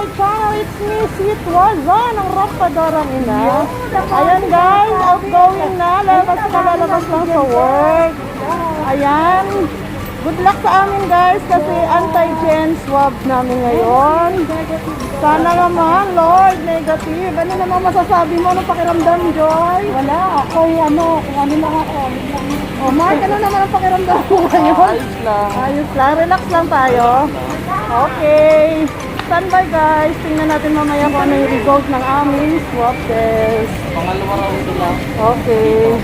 my channel. It's me, Sweet Waza, ng Rampadorang Ina. Ayan guys, outgoing na. Lalabas lang sa work. Ayan. Good luck sa amin guys kasi anti-gen swab namin ngayon. Sana naman, Lord, negative. Ano naman masasabi mo? Anong pakiramdam, Joy? Wala, ako kung ano lang ako. Oh, Mark, ano naman ang pakiramdam mo ngayon? Ayos lang. Ayos lang, relax lang tayo. Okay. Standby guys. Tingnan natin mamaya kung ano yung result ng aming swab test. Pangalawa round lang. Okay.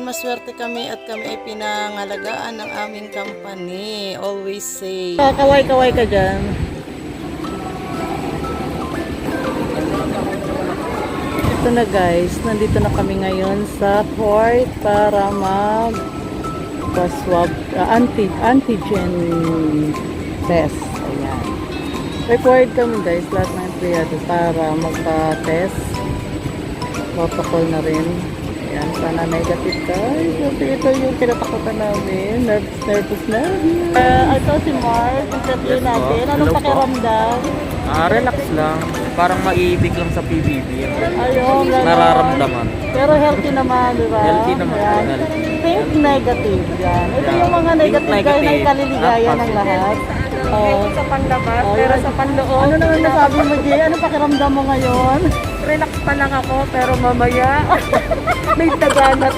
Maswerte kami at kami ay pinangalagaan ng aming company. Always say. Kaway-kaway ka dyan. Ito na guys, nandito na kami ngayon sa port para mag-swab, antigen test. Ayan. Required kami guys, lahat ng empleyado para magpa-test. Protocol na rin. Ayan, sana negative guys. Ito yung pinatakutan namin. Nervous na. Ito si Mark. Interview natin. Anong pakiramdam? Relax lang. Parang maiibig lang sa PBB. Ayun. Nararamdaman. Pero healthy naman, di ba? Healthy naman. Ayan. Think negative. Yan. Ito yung mga negative guys na ikaliligaya ng lahat. Sa panlabas, pero sa panloob. Ano naman nasabi mo, Jay? Anong pakiramdam mo ngayon? Relax pa lang ako, pero mamaya may taganat.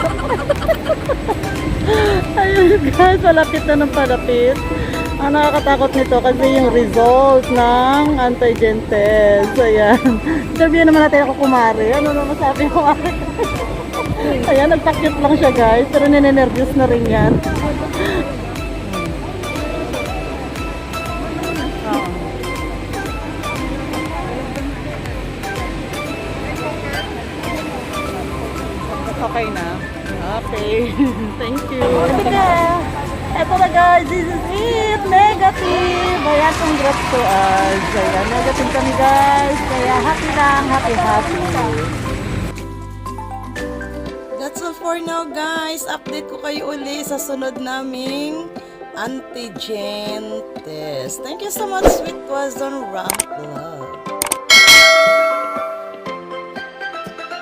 Ayun guys, palapit na ng palapit. Ang nakakatakot nito kasi yung result ng antigen test. Ayan. Interview naman natin ako kumari. Ano naman sabi ko kumari? Ayan, nagpakit lang siya guys. Pero ninenervyos na rin yan. Okay na. Okay. Thank you. Sige. Eto na guys. guys, this is it. Negative. Ayan, congrats to us. Ayan, negative kami guys. Kaya happy lang, happy. That's all for now guys. Update ko kayo uli sa sunod naming antigen test. Thank you so much, Sweet was on Ramp Love.